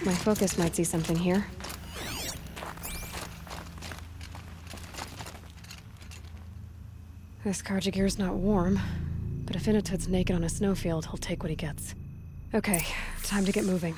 My focus might see something here. This Carjagir's not warm, but if Inatut's naked on a snowfield, he'll take what he gets. Okay, time to get moving.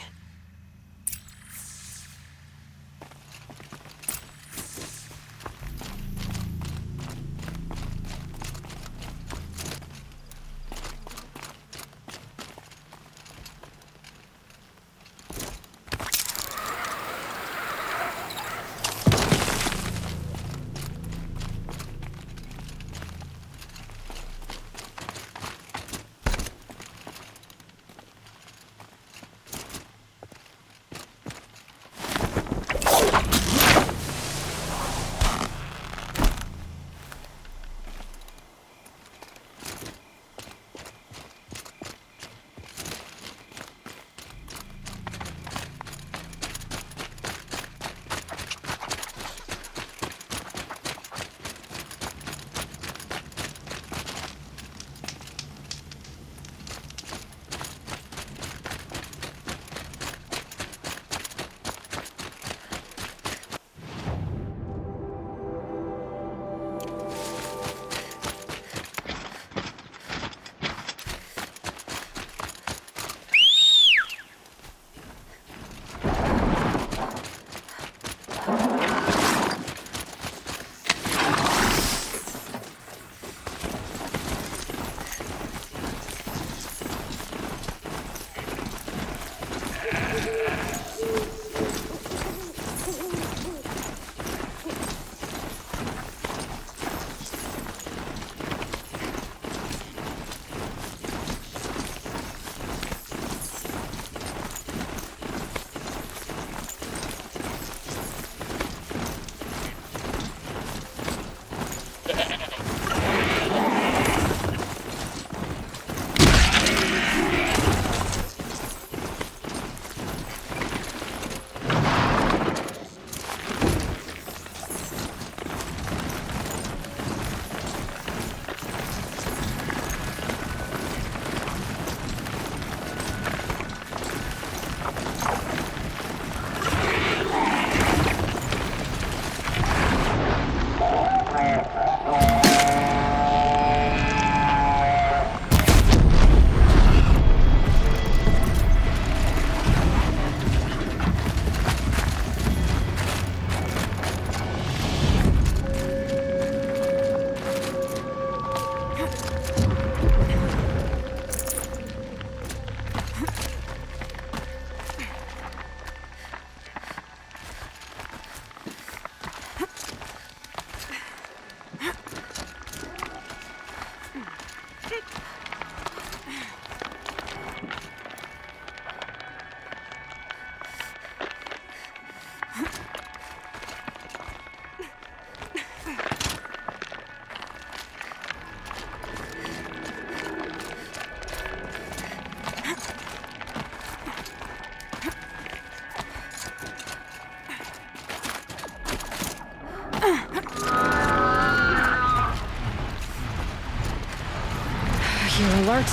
You're alert.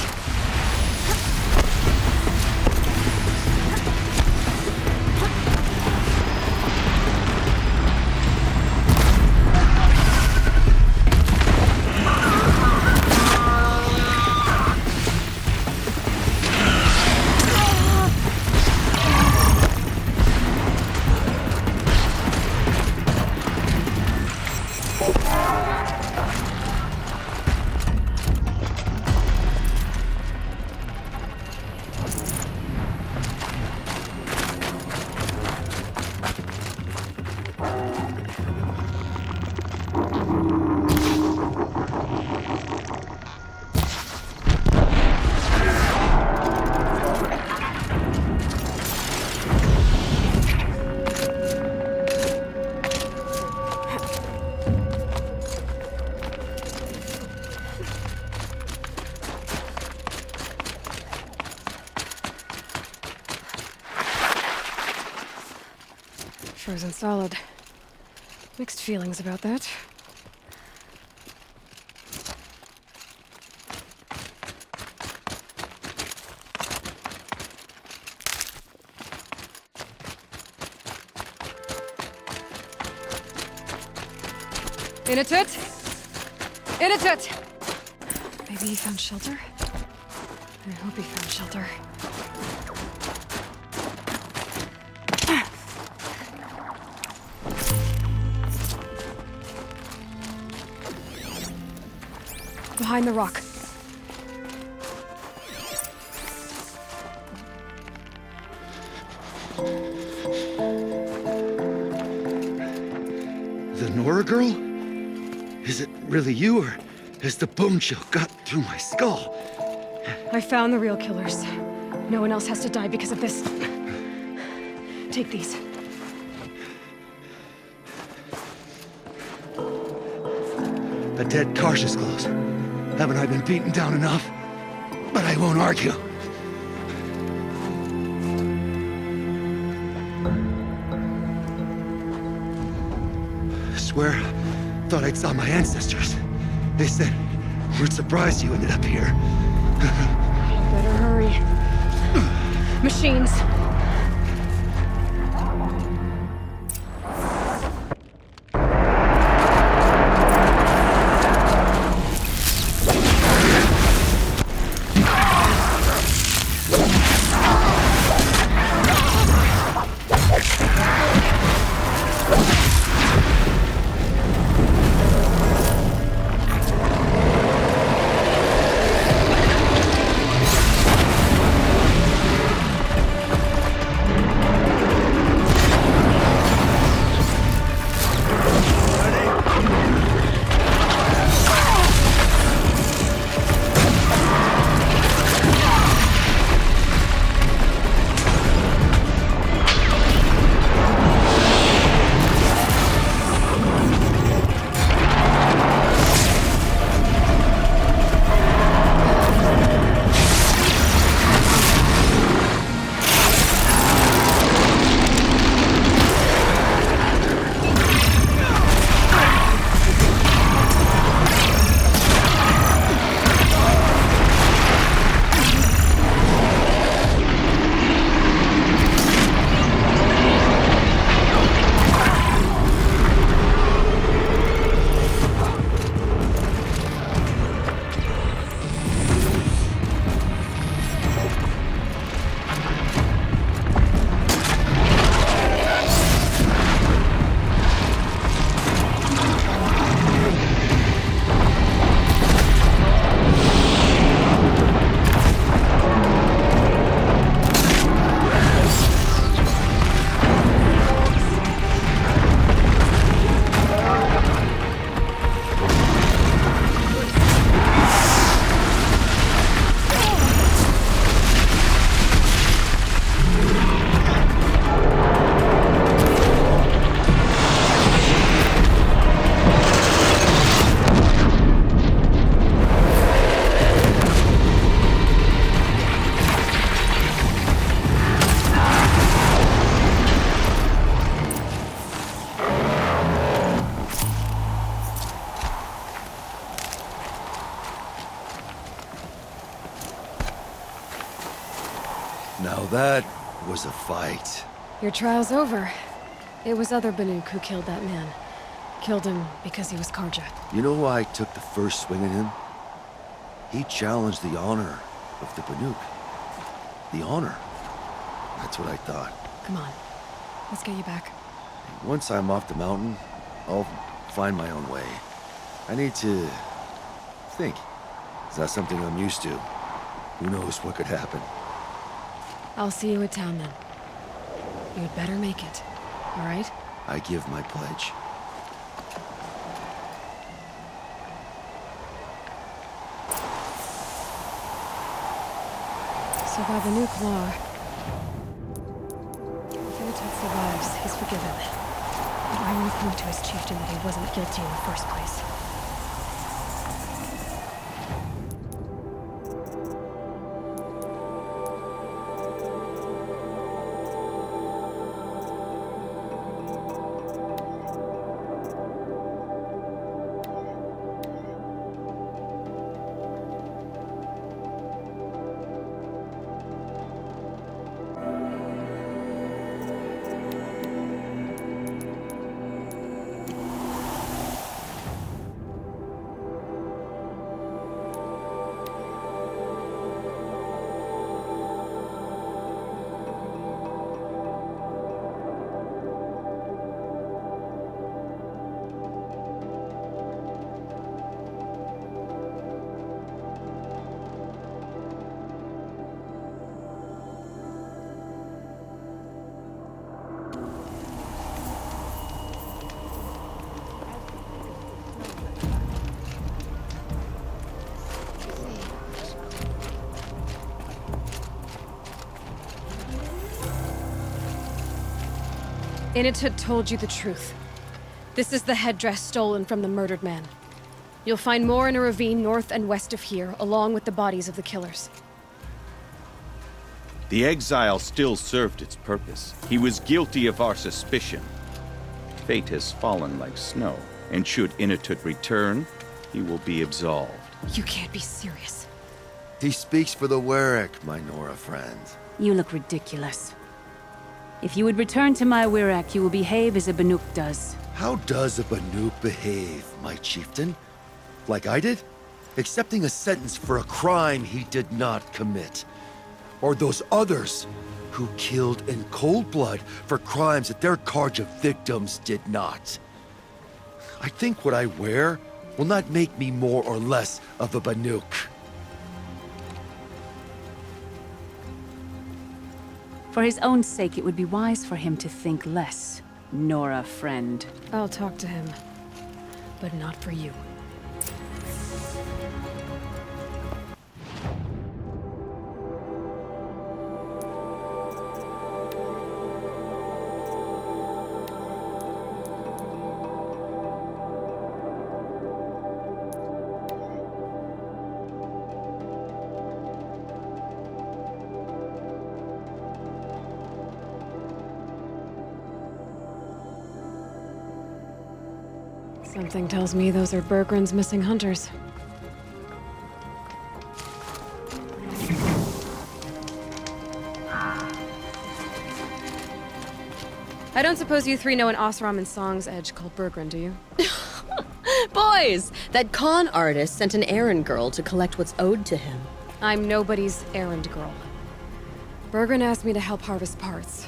Frozen solid. Mixed feelings about that. Inatut! Inatut! Maybe he found shelter? I hope he found shelter. Behind the rock. The Nora girl? Is it really you, or has the bone chill got through my skull? I found the real killers. No one else has to die because of this. Take these. A dead Karsh's clothes. Haven't I been beaten down enough? But I won't argue. Swear, thought I'd saw my ancestors. They said, we're surprised you ended up here. Better hurry. Machines. Now that was a fight. Your trial's over. It was other Banuk who killed that man. Killed him because he was Karja. You know why I took the first swing at him? He challenged the honor of the Banuk. The honor. That's what I thought. Come on. Let's get you back. Once I'm off the mountain, I'll find my own way. I need to think. It's not something I'm used to. Who knows what could happen? I'll see you at town then. You'd better make it. All right? I give my pledge. So by the Nuke law, if Inatut survives, he's forgiven. But I won't prove to his chieftain that he wasn't guilty in the first place. Initut told you the truth. This is the headdress stolen from the murdered man. You'll find more in a ravine north and west of here, along with the bodies of the killers. The exile still served its purpose. He was guilty of our suspicion. Fate has fallen like snow, and should Initut return, he will be absolved. You can't be serious. He speaks for the Werak, my Nora friend. You look ridiculous. If you would return to my Werak, you will behave as a Banuk does. How does a Banuk behave, my chieftain? Like I did? Accepting a sentence for a crime he did not commit. Or those others who killed in cold blood for crimes that their charge of victims did not. I think what I wear will not make me more or less of a Banuk. For his own sake, it would be wise for him to think less. Nora, friend. I'll talk to him. But not for you. Something tells me those are Bergren's missing hunters. I don't suppose you three know an Osram and Song's edge called Bergren, do you? Boys, that con artist sent an errand girl to collect what's owed to him. I'm nobody's errand girl. Bergren asked me to help harvest parts.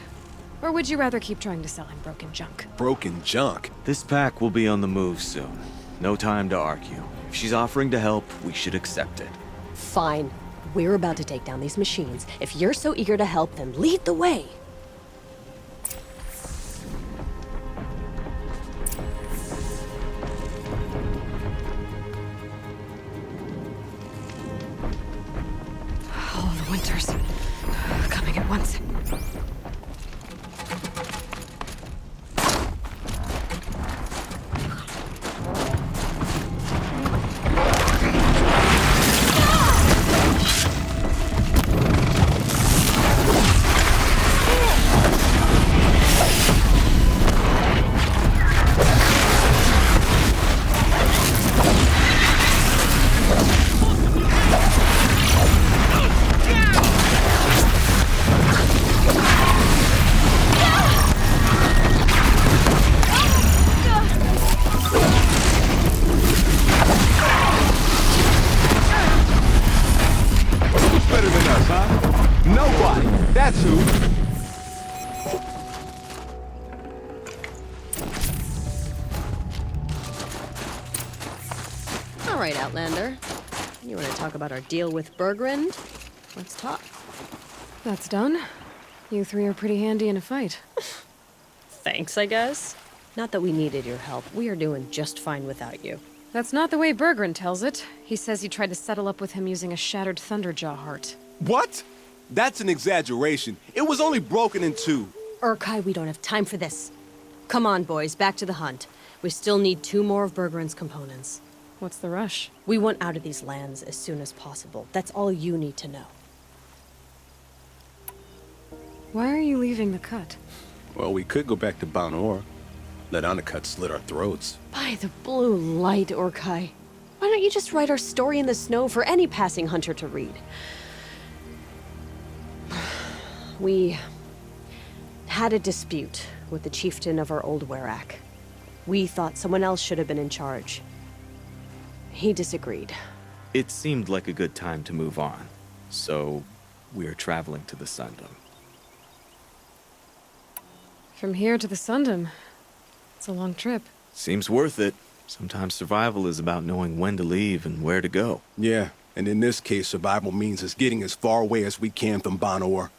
Or would you rather keep trying to sell him broken junk? Broken junk? This pack will be on the move soon. No time to argue. If she's offering to help, we should accept it. Fine. We're about to take down these machines. If you're so eager to help them, lead the way. All the winters. Coming at once. All right, Outlander. You want to talk about our deal with Bergren? Let's talk. That's done. You three are pretty handy in a fight. Thanks, I guess. Not that we needed your help. We are doing just fine without you. That's not the way Bergren tells it. He says you tried to settle up with him using a shattered Thunderjaw heart. What? That's an exaggeration. It was only broken in two. Urkai, we don't have time for this. Come on, boys, back to the hunt. We still need 2 more of Bergren's components. What's the rush? We want out of these lands as soon as possible. That's all you need to know. Why are you leaving the cut? Well, we could go back to Banor. Let Anacut slit our throats. By the blue light, Urkai. Why don't you just write our story in the snow for any passing hunter to read? We had a dispute with the chieftain of our old Werak. We thought someone else should have been in charge. He disagreed. It seemed like a good time to move on, so we're traveling to the Sundom. From here to the Sundom. It's a long trip. Seems worth it. Sometimes survival is about knowing when to leave and where to go. Yeah, and in this case, survival means us getting as far away as we can from Banor.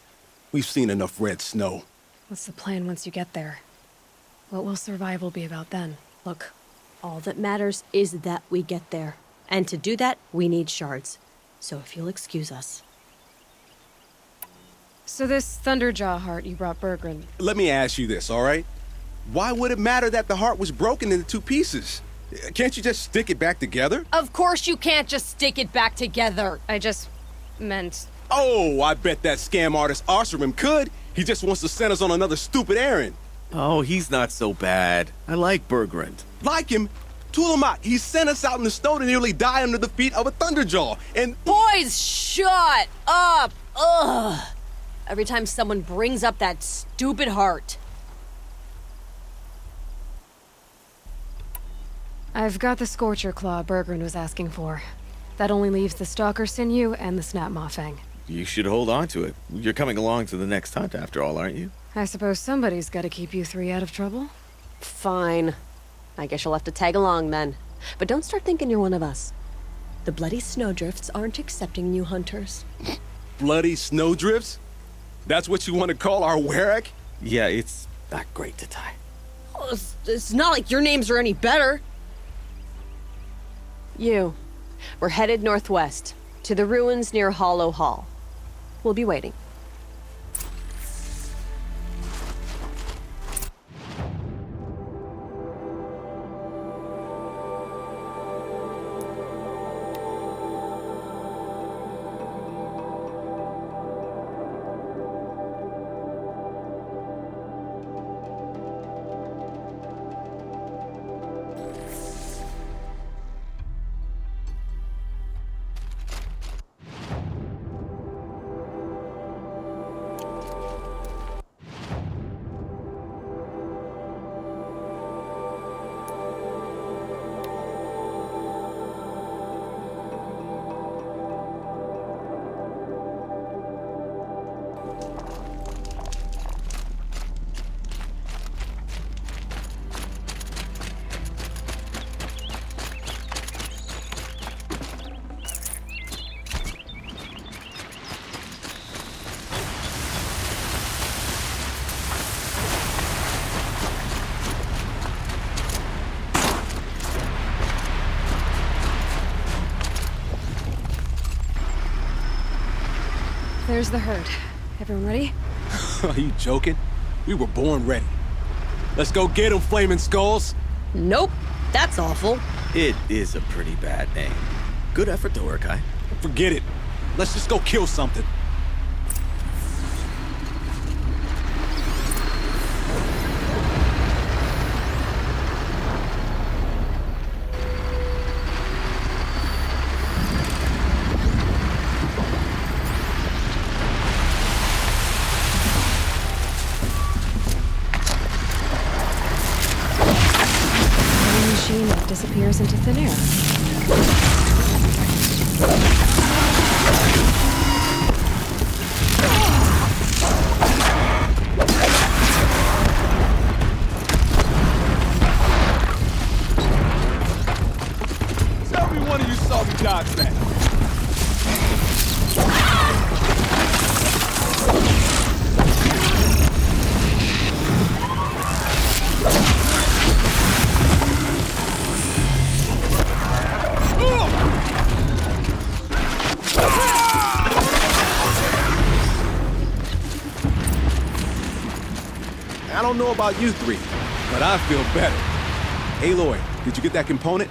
We've seen enough red snow. What's the plan once you get there? What will survival be about then? Look, all that matters is that we get there. And to do that, we need shards. So if you'll excuse us. So this Thunderjaw heart you brought Bergren. Let me ask you this, all right? Why would it matter that the heart was broken into two pieces? Can't you just stick it back together? Of course you can't just stick it back together. I just meant... Oh, I bet that scam artist Arsarim could. He just wants to send us on another stupid errand. Oh, he's not so bad. I like Bergrand. Like him? Tulamat, he sent us out in the snow to nearly die under the feet of a Thunderjaw. And Boys, shut up! Ugh! Every time someone brings up that stupid heart. I've got the Scorcher Claw Bergrand was asking for. That only leaves the Stalker Sinew and the Snap Maw Fang. You should hold on to it. You're coming along to the next hunt after all, aren't you? I suppose somebody's gotta keep you three out of trouble. Fine. I guess you'll have to tag along then. But don't start thinking you're one of us. The Bloody Snowdrifts aren't accepting new hunters. bloody snowdrifts? That's what you want to call our Werak? Yeah, it's not great to tie. Oh, it's not like your names are any better. We're headed northwest, to the ruins near Hollow Hall. We'll be waiting. There's the herd. Everyone ready? Are you joking? We were born ready. Let's go get them, Flaming Skulls! Nope, that's awful. It is a pretty bad name. Good effort, though, Urkai. Forget it. Let's just go kill something. Machine that disappears into thin air. Tell me one of you saw me dodge that. I don't know about you three, but I feel better. Aloy, did you get that component?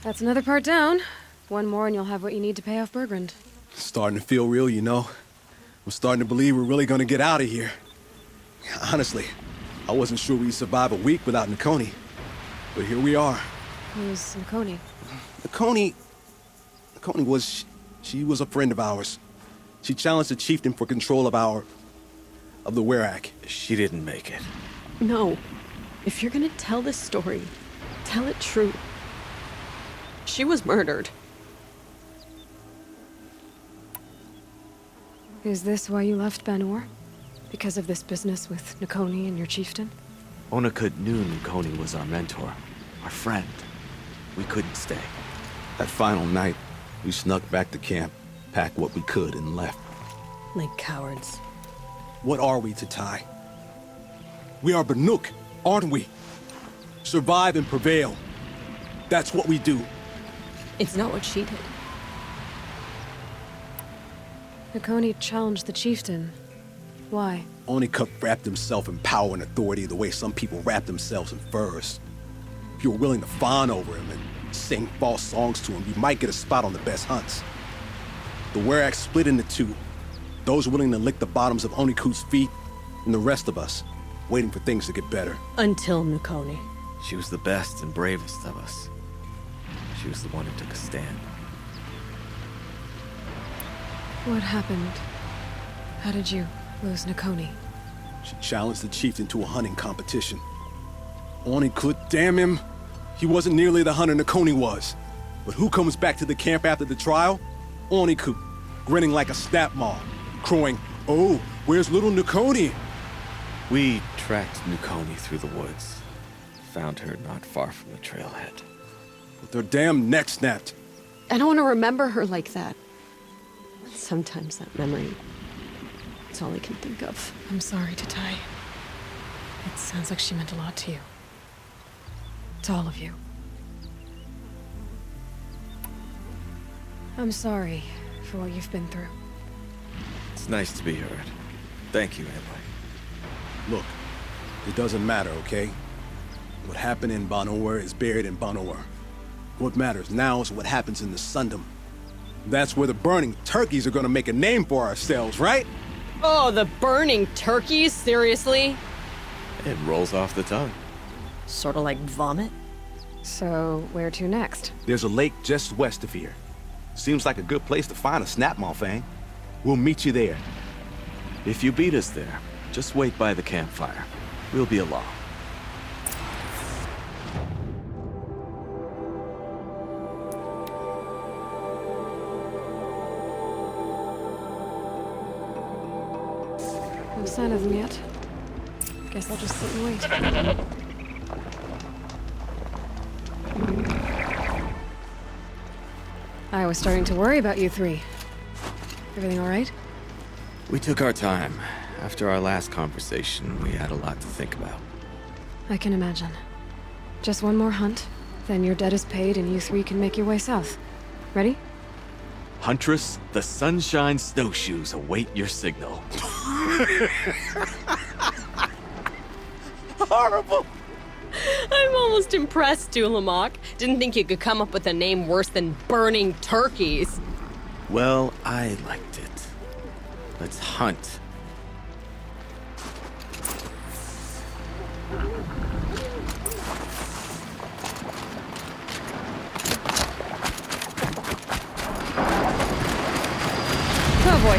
That's another part down. One more and you'll have what you need to pay off Bergrand. Starting to feel real, you know. I'm starting to believe we're really gonna get out of here. Honestly, I wasn't sure we'd survive a week without Nakoni. But here we are. Who's Nakoni? Nakoni was... she was a friend of ours. She challenged the chieftain for control of the Werak. She didn't make it. No. If you're gonna tell this story, tell it true. She was murdered. Is this why you left Banor? Because of this business with Nakoni and your chieftain? Onakut knew Nakoni was our mentor, our friend. We couldn't stay. That final night, we snuck back to camp, packed what we could, and left. Like cowards. What are we to Tai? We are Banuk, aren't we? Survive and prevail. That's what we do. It's not what she did. Nakoni challenged the chieftain. Why? Onikuk wrapped himself in power and authority the way some people wrap themselves in furs. If you were willing to fawn over him and sing false songs to him, you might get a spot on the best hunts. The Werak split into two. Those willing to lick the bottoms of Onikuk's feet, and the rest of us, waiting for things to get better. Until Nukoni. She was the best and bravest of us. She was the one who took a stand. What happened? How did you lose Nakoni? She challenged the chieftain to a hunting competition. Onikuk, damn him! He wasn't nearly the hunter Nakoni was. But who comes back to the camp after the trial? Onikuk, grinning like a snap maw, crowing, "Oh, where's little Nakoni?" We tracked Nukoni through the woods. Found her not far from the trailhead. With her damn neck snapped. I don't want to remember her like that. Sometimes that memory, it's all I can think of. I'm sorry, Tatai. It sounds like she meant a lot to you. To all of you. I'm sorry for what you've been through. It's nice to be heard. Thank you, Aloy. Look, it doesn't matter, okay? What happened in Ban-Ur is buried in Ban-Ur. What matters now is what happens in the Sundom. That's where the burning turkeys are gonna make a name for ourselves, right? Oh, the burning turkeys? Seriously? It rolls off the tongue. Sort of like vomit? So, where to next? There's a lake just west of here. Seems like a good place to find a snapmaw fang. We'll meet you there. If you beat us there, just wait by the campfire. We'll be along. No sign of them yet. Guess I'll just sit and wait. I was starting to worry about you three. Everything all right? We took our time. After our last conversation, we had a lot to think about. I can imagine. Just one more hunt, then your debt is paid and you three can make your way south. Ready? Huntress, the Sunshine Snowshoes await your signal. Horrible! I'm almost impressed, Dulamok. Didn't think you could come up with a name worse than burning turkeys. Well, I liked it. Let's hunt. Oh boy.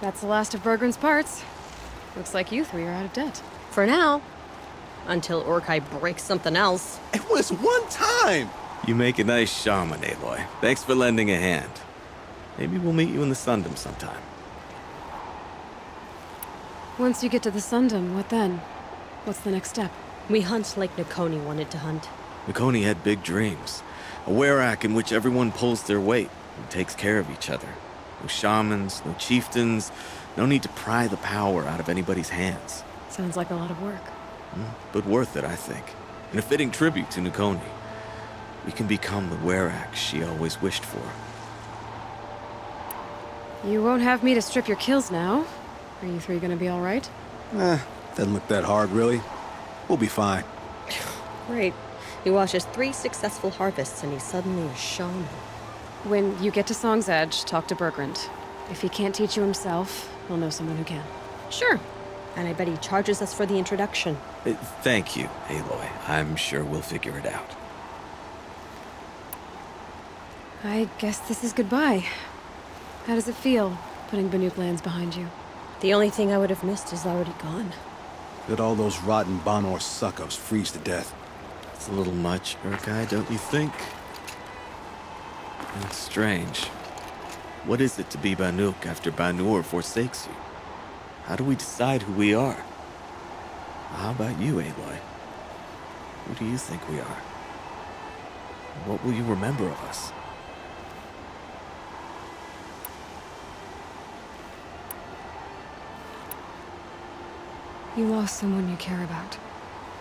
That's the last of Bergren's parts. Looks like you three are out of debt. For now. Until Orkai breaks something else. It was one time! You make a nice shaman, Aloy. Thanks for lending a hand. Maybe we'll meet you in the Sundom sometime. Once you get to the Sundom, what then? What's the next step? We hunt like Nakoni wanted to hunt. Nakoni had big dreams. A werak in which everyone pulls their weight and takes care of each other. No shamans, no chieftains, no need to pry the power out of anybody's hands. Sounds like a lot of work. But worth it, I think. And a fitting tribute to Nakoni. We can become the werak she always wished for. You won't have me to strip your kills now. Are you three gonna be all right? Doesn't look that hard, really. We'll be fine. Great. He watches 3 successful harvests and he's suddenly a shaman. When you get to Song's Edge, talk to Bergrand. If he can't teach you himself, he'll know someone who can. Sure. And I bet he charges us for the introduction. Thank you, Aloy. I'm sure we'll figure it out. I guess this is goodbye. How does it feel, putting Banuk lands behind you? The only thing I would have missed is already gone. Let all those rotten Banor suck-ups freeze to death. It's a little much, Urkai, don't you think? It's strange. What is it to be Banuk after Banur forsakes you? How do we decide who we are? How about you, Aloy? Who do you think we are? What will you remember of us? You lost someone you care about.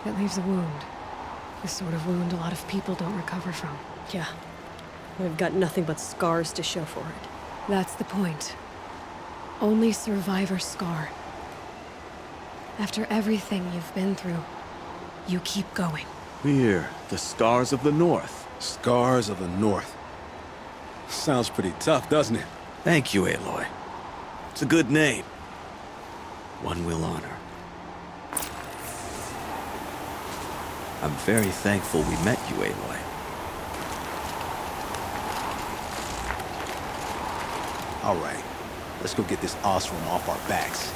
That leaves a wound. The sort of wound a lot of people don't recover from. Yeah. We've got nothing but scars to show for it. That's the point. Only survivors scar. After everything you've been through, you keep going. We're the Scars of the North. Scars of the North. Sounds pretty tough, doesn't it? Thank you, Aloy. It's a good name. One we'll honor. I'm very thankful we met you, Aloy. All right. Let's go get this Osram off our backs.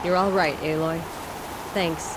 You're all right, Aloy. Thanks.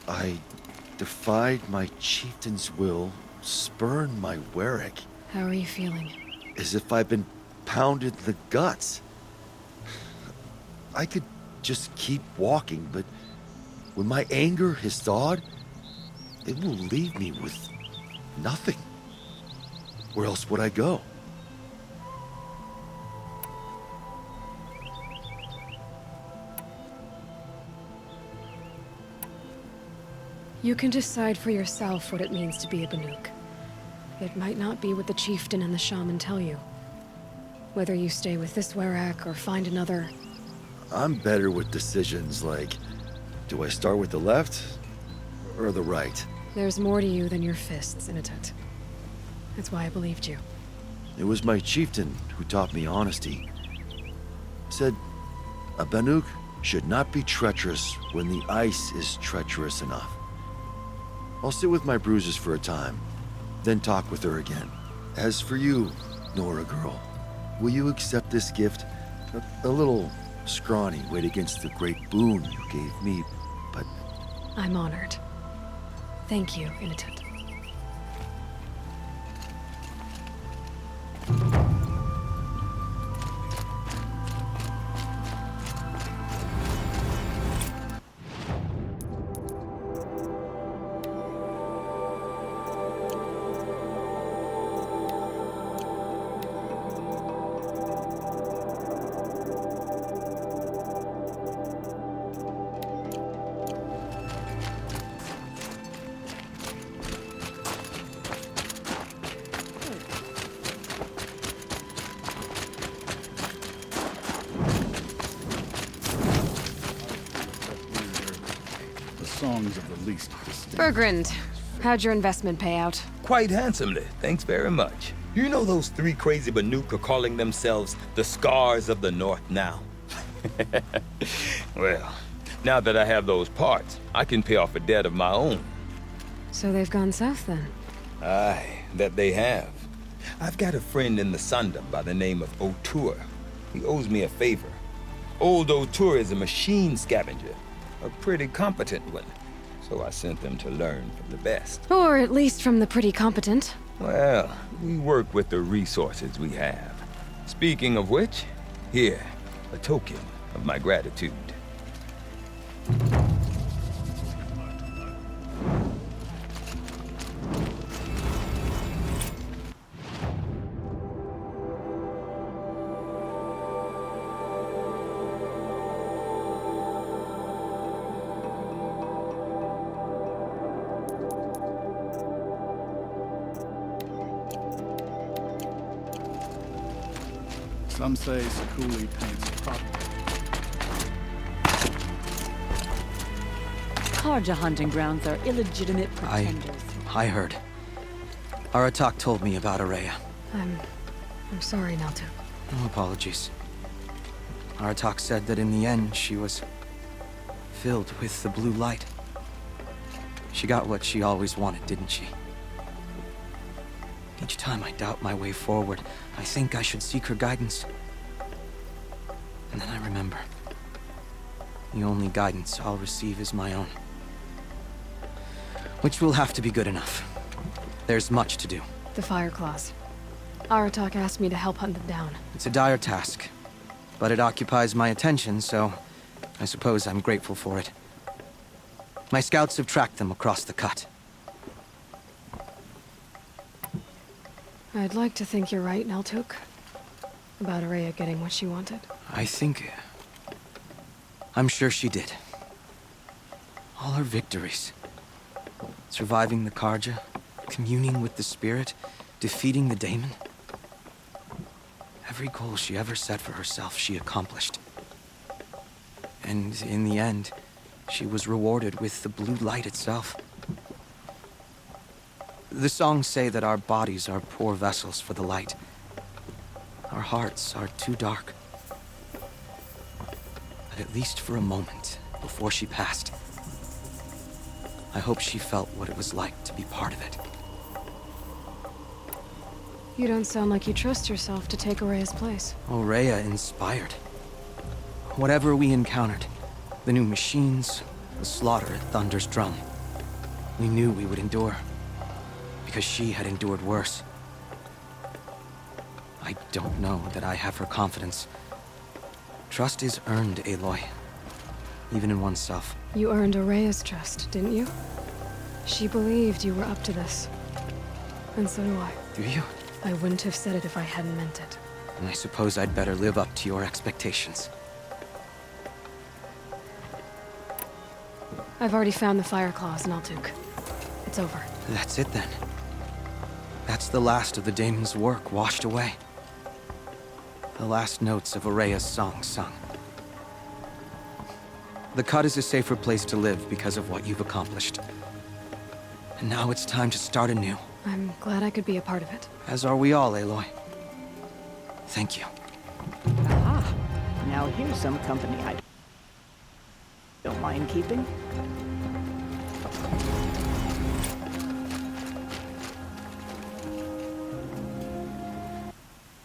I defied my chieftain's will, spurned my werak, How are you feeling? as if I'd been pounded in the guts. I could just keep walking, but when my anger has thawed, it will leave me with nothing. Where else would I go? You can decide for yourself what it means to be a Banuk. It might not be what the chieftain and the shaman tell you. Whether you stay with this werak or find another, I'm better with decisions like, do I start with the left or the right? there's more to you than your fists, Inatet. That's why I believed you. It was my chieftain who taught me honesty. Said, a Banuk should not be treacherous when the ice is treacherous enough. I'll sit with my bruises for a time, then talk with her again. As for you, Nora girl, will you accept this gift? A little scrawny weighed against the great boon you gave me, but I'm honored. Thank you, Inatet. songs of the least distinct. Bergrand, how'd your investment pay out? Quite handsomely, thanks very much. You know those three crazy Banuk are calling themselves the Scars of the North now? Well, now that I have those parts, I can pay off a debt of my own. So they've gone south then? Aye, that they have. I've got a friend in the Sundom by the name of O'Toole. He owes me a favor. Old O'Toole is a machine scavenger, a pretty competent one. So I sent them to learn from the best. Or at least from the pretty competent. Well, we work with the resources we have. Speaking of which, here, a token of my gratitude. Some say Sakuli paints properly. Karja hunting grounds are illegitimate pretenders. I heard. Aratak told me about Araya. I'm sorry, Naltuk. No apologies. Aratak said that in the end, she was filled with the blue light. She got what she always wanted, didn't she? Each time I doubt my way forward, I think I should seek her guidance. And then I remember. The only guidance I'll receive is my own. Which will have to be good enough. There's much to do. The Fire Claws. Aratak asked me to help hunt them down. It's a dire task, but it occupies my attention, so I suppose I'm grateful for it. My scouts have tracked them across the cut. I'd like to think you're right, Naltuk. About Araya getting what she wanted. I'm sure she did. All her victories. Surviving the Karja, communing with the spirit, defeating the daemon. Every goal she ever set for herself, she accomplished. And in the end, she was rewarded with the blue light itself. The songs say that our bodies are poor vessels for the light. Our hearts are too dark. But at least for a moment, before she passed, I hope she felt what it was like to be part of it. You don't sound like you trust yourself to take Araya's place. Rhea inspired. Whatever we encountered, the new machines, the slaughter at Thunder's drum, we knew we would endure. Because she had endured worse. I don't know that I have her confidence. Trust is earned, Aloy. Even in oneself. You earned Araya's trust, didn't you? She believed you were up to this. And so do I. Do you? I wouldn't have said it if I hadn't meant it. And I suppose I'd better live up to your expectations. I've already found the Fire Claws, Naltuk. It's over. That's it then. That's the last of the daemon's work washed away. The last notes of Araya's song sung. The Cut is a safer place to live because of what you've accomplished. And now it's time to start anew. I'm glad I could be a part of it. As are we all, Aloy. Thank you. Aha! Now here's some company I don't mind keeping.